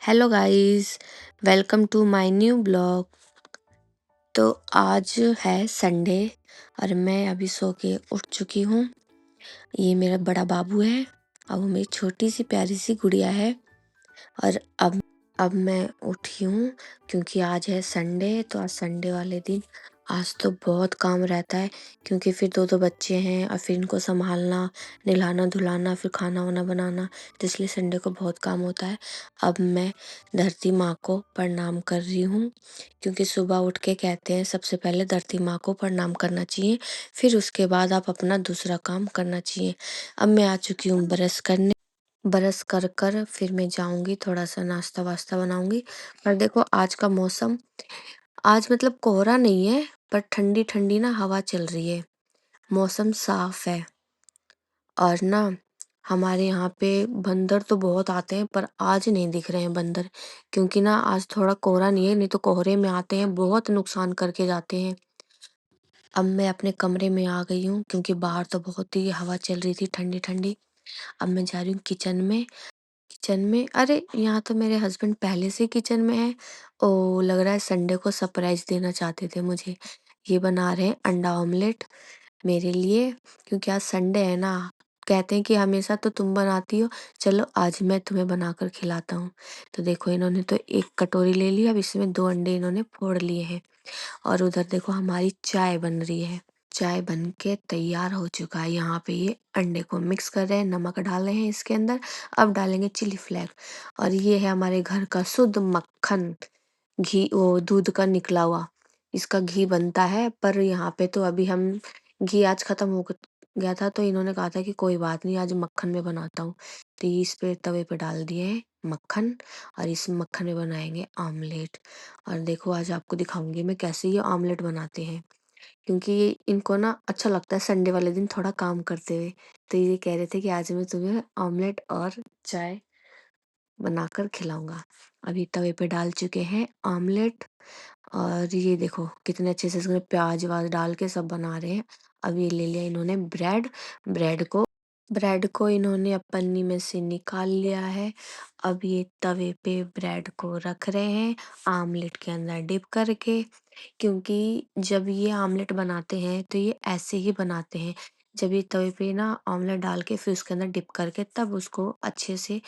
Hello guys, welcome to my new blog. तो आज है संडे और मैं अभी सो के उठ चुकी हूँ। ये मेरा बड़ा बाबू है और वो मेरी छोटी सी प्यारी सी गुड़िया है। और अब मैं उठी हूँ क्योंकि आज है संडे। तो आज संडे वाले दिन आज तो बहुत काम रहता है क्योंकि फिर दो बच्चे हैं और फिर इनको संभालना, नहलाना धुलाना, फिर खाना वाना बनाना। तो इसलिए संडे को बहुत काम होता है। अब मैं धरती माँ को प्रणाम कर रही हूँ क्योंकि सुबह उठ के कहते हैं सबसे पहले धरती माँ को प्रणाम करना चाहिए, फिर उसके बाद आप अपना दूसरा काम करना चाहिए। अब मैं आ चुकी हूँ बरस कर कर फिर मैं जाऊंगी, थोड़ा सा नाश्ता वास्ता बनाऊंगी। पर देखो आज का मौसम, आज मतलब कोहरा नहीं है पर ठंडी ठंडी ना हवा चल रही है। मौसम साफ है। और ना हमारे यहाँ पे बंदर तो बहुत आते हैं पर आज नहीं दिख रहे हैं बंदर, क्योंकि ना आज थोड़ा कोहरा नहीं है, नहीं तो कोहरे में आते हैं, बहुत नुकसान करके जाते हैं। अब मैं अपने कमरे में आ गई हूँ क्योंकि बाहर तो बहुत ही हवा चल रही थी ठंडी ठंडी। अब मैं जा रही हूँ किचन में। अरे यहाँ तो मेरे हस्बैंड पहले से किचन में है। ओ लग रहा है संडे को सरप्राइज देना चाहते थे मुझे। ये बना रहे हैं अंडा ऑमलेट मेरे लिए, क्योंकि आज संडे है ना। कहते हैं कि हमेशा तो तुम बनाती हो, चलो आज मैं तुम्हें बनाकर खिलाता हूँ। तो देखो इन्होंने तो एक कटोरी ले ली, अब इसमें 2 अंडे इन्होंने फोड़ लिए हैं। और उधर देखो हमारी चाय बन रही है। चाय बन के तैयार हो चुका है। यहाँ पे ये अंडे को मिक्स कर रहे हैं, नमक डाल रहे हैं इसके अंदर। अब डालेंगे चिली फ्लेक्स। और ये है हमारे घर का शुद्ध मक्खन, घी, वो दूध का निकला हुआ। इसका घी बनता है, पर यहाँ पे तो अभी हम घी आज खत्म हो गया था तो इन्होंने कहा था कि कोई बात नहीं आज मक्खन में बनाता हूँ। तो ये इस पे तवे पे डाल दिए हैं मक्खन और इस मक्खन में बनाएंगे ऑमलेट। और देखो आज आपको दिखाऊंगी मैं कैसे ये ऑमलेट बनाते हैं, क्योंकि ये इनको ना अच्छा लगता है संडे वाले दिन थोड़ा काम करते हुए। तो ये कह रहे थे कि आज मैं तुम्हें ऑमलेट और चाय बनाकर खिलाऊंगा। अभी तवे पे डाल चुके हैं ऑमलेट। और ये देखो कितने अच्छे से इसमें प्याज वाज डाल के सब बना रहे हैं। अब ये ले लिया इन्होंने ब्रेड। ब्रेड को इन्होंने अब पन्नी में से निकाल लिया है। अब ये तवे पे ब्रेड को रख रहे हैं आमलेट के अंदर डिप करके, क्योंकि जब ये आमलेट बनाते हैं तो ये ऐसे ही बनाते हैं। जब ये तवे पे ना ऑमलेट डाल के फिर उसके अंदर डिप करके तब उसको अच्छे से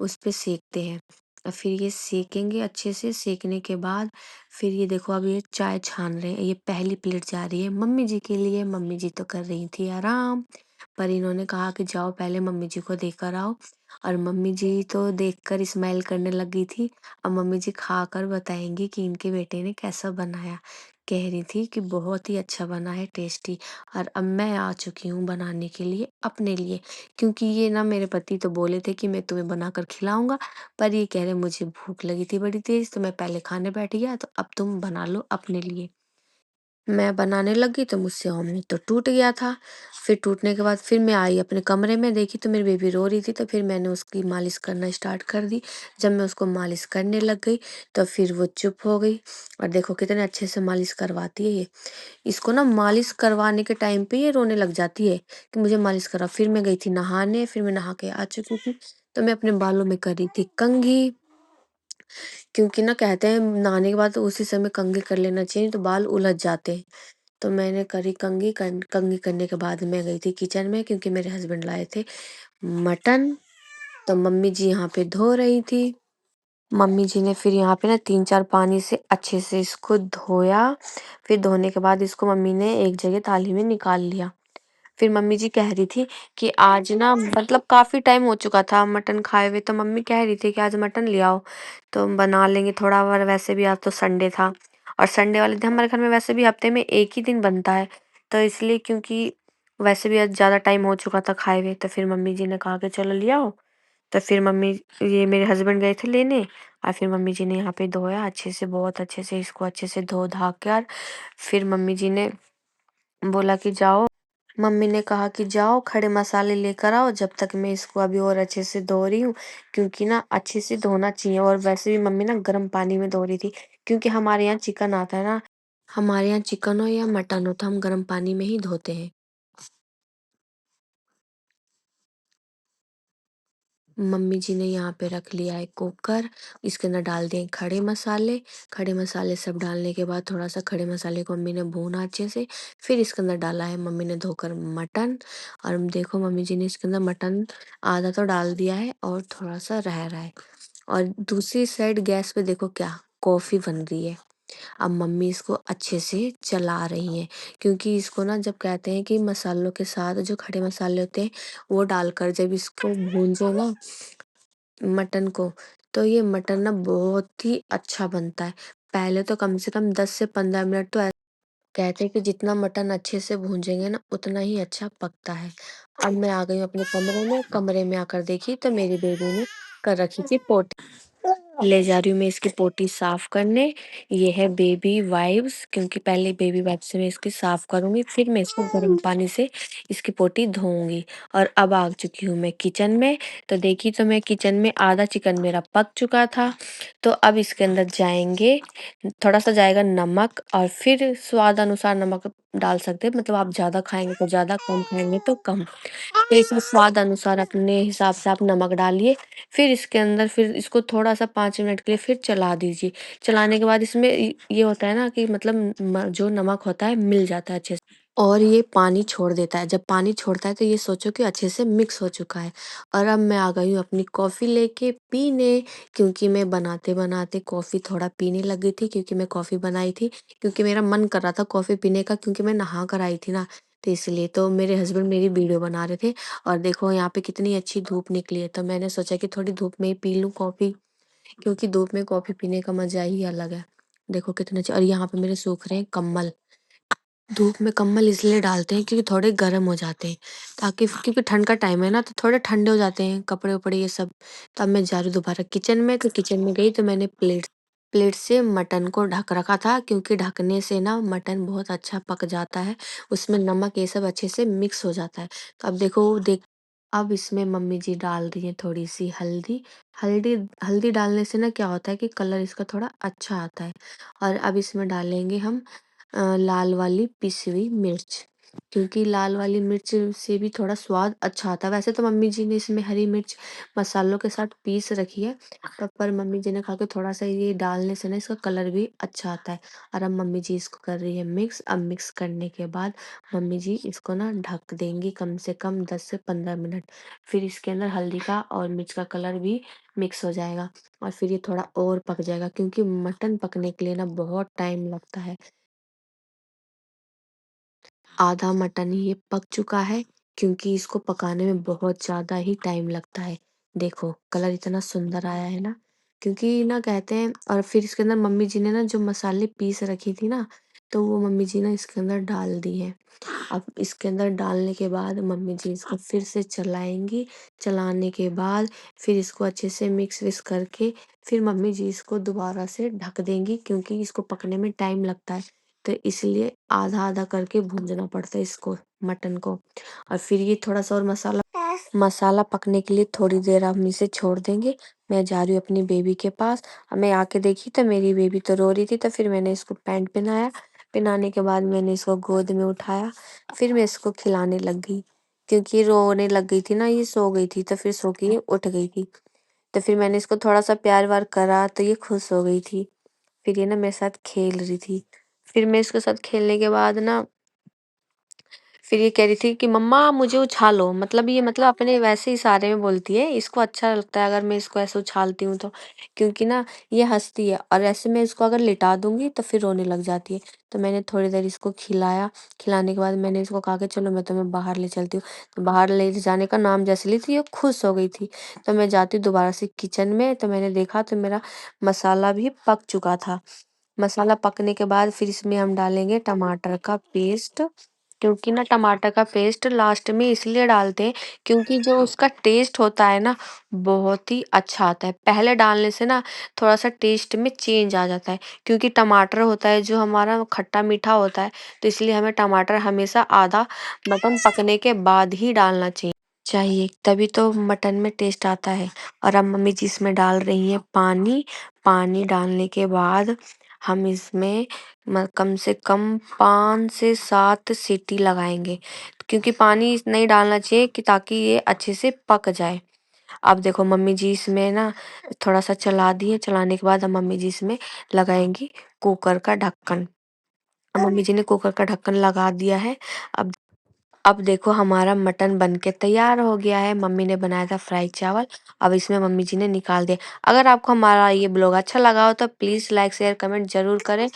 उस पे सेकते हैं। और फिर ये सेकेंगे अच्छे से, सेकने के बाद फिर ये देखो अब ये चाय छान रहे हैं। ये पहली प्लेट जा रही है मम्मी जी के लिए। मम्मी जी तो कर रही थी आराम, पर इन्होंने कहा कि जाओ पहले मम्मी जी को देकर आओ। और मम्मी जी तो देखकर स्माइल करने लगी थी। अब मम्मी जी खाकर बताएंगी कि इनके बेटे ने कैसा बनाया। कह रही थी कि बहुत ही अच्छा बना है, टेस्टी। और अब मैं आ चुकी हूँ बनाने के लिए अपने लिए, क्योंकि ये ना मेरे पति तो बोले थे कि मैं तुम्हें बनाकर खिलाऊंगा, पर ये कह रहे मुझे भूख लगी थी बड़ी तेज तो मैं पहले खाने बैठ गया, तो अब तुम बना लो अपने लिए। मैं बनाने लगी तो मुझसे ऑमलेट तो टूट गया था। फिर टूटने के बाद फिर मैं आई अपने कमरे में, देखी तो मेरी बेबी रो रही थी, तो फिर मैंने उसकी मालिश करना स्टार्ट कर दी। जब मैं उसको मालिश करने लग गई तो फिर वो चुप हो गई। और देखो कितने अच्छे से मालिश करवाती है ये। इसको ना मालिश करवाने के टाइम पे ये रोने लग जाती है कि मुझे मालिश करा। फिर मैं गई थी नहाने, फिर मैं नहा के आ चुकी थी तो मैं अपने बालों में कर रही थी कंघी, क्योंकि ना कहते हैं नहाने के बाद तो उसी समय कंघी कर लेना चाहिए, नहीं तो बाल उलझ जाते हैं। तो मैंने करी कंघी करने के बाद मैं गई थी किचन में, क्योंकि मेरे हस्बैंड लाए थे मटन। तो मम्मी जी यहाँ पे धो रही थी। मम्मी जी ने फिर यहाँ पे ना 3-4 पानी से अच्छे से इसको धोया। फिर धोने के बाद इसको मम्मी ने एक जगह थाली में निकाल लिया। फिर मम्मी जी कह रही थी कि आज ना मतलब काफी टाइम हो चुका था मटन खाए हुए, तो मम्मी कह रही थी कि आज मटन ले आओ तो हम बना लेंगे थोड़ा। और वैसे भी आज तो संडे था और संडे वाले दिन हमारे घर में वैसे भी हफ्ते में एक ही दिन बनता है, तो इसलिए क्योंकि वैसे भी आज ज्यादा टाइम हो चुका था खाए हुए, तो फिर मम्मी जी ने कहा कि चलो ले आओ। तो फिर मम्मी, ये मेरे हस्बैंड गए थे लेने, और फिर मम्मी जी ने यहाँ पे धोया अच्छे से, बहुत अच्छे से इसको अच्छे से धो धा कर फिर मम्मी जी ने बोला कि जाओ। मम्मी ने कहा कि जाओ खड़े मसाले लेकर आओ, जब तक मैं इसको अभी और अच्छे से धो रही हूँ, क्योंकि ना अच्छे से धोना चाहिए। और वैसे भी मम्मी ना गर्म पानी में धो रही थी, क्योंकि हमारे यहाँ चिकन आता है ना, हमारे यहाँ चिकन हो या मटन हो तो हम गर्म पानी में ही धोते हैं। मम्मी जी ने यहाँ पे रख लिया है कुकर। इसके अंदर डाल दिए खड़े मसाले। खड़े मसाले सब डालने के बाद थोड़ा सा खड़े मसाले को मम्मी ने भूना अच्छे से। फिर इसके अंदर डाला है मम्मी ने धोकर मटन। और देखो मम्मी जी ने इसके अंदर मटन आधा तो डाल दिया है और थोड़ा सा रह रहा है। और दूसरी साइड गैस पे देखो क्या कॉफी बन रही है। अब मम्मी इसको अच्छे से चला रही हैं, क्योंकि इसको ना जब कहते हैं कि मसालों के साथ जो खड़े मसाले होते हैं वो डालकर जब इसको भूंजो ना मटन को, तो ये मटन ना बहुत ही अच्छा बनता है। पहले तो कम से कम 10 से 15 मिनट तो कहते हैं कि जितना मटन अच्छे से भूंजेंगे ना उतना ही अच्छा पकता है। अब मैं आ गई हूँ अपने कमरे में आकर देखी तो मेरी बेबी ने कर रखी थी पोटी। ले जा रही हूँ मैं इसकी पोटी साफ करने। ये है बेबी वाइप्स, क्योंकि पहले बेबी वाइप्स से मैं इसकी साफ करूंगी, फिर मैं इसको गर्म पानी से इसकी पोटी धोऊंगी। और अब आ चुकी हूँ मैं किचन में। तो देखी तो मैं किचन में आधा चिकन मेरा पक चुका था। तो अब इसके अंदर जाएंगे, थोड़ा सा जाएगा नमक, और फिर स्वाद अनुसार नमक डाल सकते हैं। मतलब आप ज्यादा खाएंगे तो ज्यादा, कम खाएंगे तो कम। तो इसमें स्वाद अनुसार अपने हिसाब से आप नमक डालिए। फिर इसके अंदर फिर इसको थोड़ा सा 5 मिनट के लिए फिर चला दीजिए। चलाने के बाद इसमें ये होता है ना कि मतलब जो नमक होता है मिल जाता है अच्छे से, और ये पानी छोड़ देता है। जब पानी छोड़ता है तो ये सोचो कि अच्छे से मिक्स हो चुका है। और अब मैं आ गई हूँ अपनी कॉफ़ी लेके पीने, क्योंकि मैं बनाते बनाते कॉफ़ी थोड़ा पीने लग गई थी, क्योंकि मैं कॉफ़ी बनाई थी, क्योंकि मेरा मन कर रहा था कॉफ़ी पीने का, क्योंकि मैं नहा कर आई थी ना। तो इसलिए तो मेरे हस्बैंड मेरी वीडियो बना रहे थे। और देखो यहाँ पे कितनी अच्छी धूप निकली है, तो मैंने सोचा कि थोड़ी धूप में ही पी लूँ कॉफ़ी, क्योंकि धूप में कॉफ़ी पीने का मज़ा ही अलग है। देखो कितने अच्छे, और यहाँ पे मेरे सूख रहे हैं कम्बल। धूप में कम्बल इसलिए डालते हैं क्योंकि थोड़े गर्म हो जाते हैं, ताकि क्योंकि ठंड का टाइम है ना तो थोड़े ठंडे हो जाते हैं कपड़े उपड़े ये सब। तो अब मैं जा रही हूँ दोबारा किचन में। तो किचन में गई तो मैंने प्लेट से मटन को ढक रखा था, क्योंकि ढकने से ना मटन बहुत अच्छा पक जाता है। उसमें नमक ये सब अच्छे से मिक्स हो जाता है। तो अब देखो अब इसमें मम्मी जी डाल रही है थोड़ी सी हल्दी। हल्दी हल्दी डालने से ना क्या होता है कि कलर इसका थोड़ा अच्छा आता है। और अब इसमें डालेंगे हम लाल वाली पिसी हुई मिर्च, क्योंकि लाल वाली मिर्च से भी थोड़ा स्वाद अच्छा आता है। वैसे तो मम्मी जी ने इसमें हरी मिर्च मसालों के साथ पीस रखी है, पर मम्मी जी ने कहा कि थोड़ा सा ये डालने से ना इसका कलर भी अच्छा आता है। और अब मम्मी जी इसको कर रही है मिक्स। अब मिक्स करने के बाद मम्मी जी इसको ना ढक देंगी कम से कम 10 से 15 मिनट। फिर इसके अंदर हल्दी का और मिर्च का कलर भी मिक्स हो जाएगा, और फिर ये थोड़ा और पक जाएगा, क्योंकि मटन पकने के लिए ना बहुत टाइम लगता है। आधा मटन ये पक चुका है, क्योंकि इसको पकाने में बहुत ज़्यादा ही टाइम लगता है। देखो कलर इतना सुंदर आया है ना, क्योंकि ना कहते हैं। और फिर इसके अंदर मम्मी जी ने ना जो मसाले पीस रखी थी ना, तो वो मम्मी जी ने इसके अंदर डाल दी है। अब इसके अंदर डालने के बाद मम्मी जी इसको फिर से चलाएंगी। चलाने के बाद फिर इसको अच्छे से मिक्स विक्स करके फिर मम्मी जी इसको दोबारा से ढक देंगी, क्योंकि इसको पकने में टाइम लगता है। तो इसलिए आधा आधा करके भूनना पड़ता है इसको, मटन को। और फिर ये थोड़ा सा और मसाला मसाला पकने के लिए थोड़ी देर हम इसे छोड़ देंगे। मैं जा रही हूँ अपनी बेबी के पास। अब मैं आके देखी तो मेरी बेबी तो रो रही थी, तो फिर मैंने इसको पैंट पहनाया। पहनाने के बाद मैंने इसको गोद में उठाया। फिर मैं इसको खिलाने लग गई, क्योंकि रोने लग गई थी ना, ये सो गई थी, तो फिर सो के ये उठ गई थी। तो फिर मैंने इसको थोड़ा सा प्यार वार करा तो ये खुश हो गई थी। फिर ये ना मेरे साथ खेल रही थी। फिर मैं इसके साथ खेलने के बाद ना फिर ये कह रही थी कि मम्मा मुझे उछालो। मतलब ये मतलब अपने वैसे इशारे में बोलती है, इसको अच्छा लगता है अगर मैं इसको ऐसे उछालती हूँ तो। क्योंकि ना ये हँसती है, और ऐसे मैं इसको अगर लिटा दूँगी तो फिर रोने लग जाती है। तो मैंने थोड़ी देर इसको खिलाया। खिलाने के बाद मैंने इसको कहा कि चलो मैं तुम्हें बाहर ले चलती हूँ। तो बाहर ले जाने का नाम जैसे ली थी ये खुश हो गई थी। तो मैं जाती हूँ दोबारा से किचन में, तो मैंने देखा तो मेरा मसाला भी पक चुका था। मसाला पकने के बाद फिर इसमें हम डालेंगे टमाटर का पेस्ट, क्योंकि ना टमाटर का पेस्ट लास्ट में इसलिए डालते हैं क्योंकि जो उसका टेस्ट होता है ना बहुत ही अच्छा आता है। पहले डालने से ना थोड़ा सा टेस्ट में चेंज आ जाता है, क्योंकि टमाटर होता है जो हमारा खट्टा मीठा होता है। तो इसलिए हमें टमाटर हमेशा आधा मटन पकने के बाद ही डालना चाहिए, तभी तो मटन में टेस्ट आता है। और अब मम्मी जी इसमें डाल रही हैं पानी। पानी डालने के बाद हम इसमें कम से कम 5 से 7 सीटी लगाएंगे, क्योंकि पानी नहीं डालना चाहिए कि ताकि ये अच्छे से पक जाए। अब देखो मम्मी जी इसमें ना थोड़ा सा चला दिए, चलाने के बाद अब मम्मी जी इसमें लगाएंगी कुकर का ढक्कन। मम्मी जी ने कुकर का ढक्कन लगा दिया है। अब अब देखो हमारा मटन बन के तैयार हो गया है। मम्मी ने बनाया था फ्राई चावल, अब इसमें मम्मी जी ने निकाल दिया। अगर आपको हमारा ये ब्लॉग अच्छा लगा हो तो प्लीज़ लाइक शेयर कमेंट ज़रूर करें।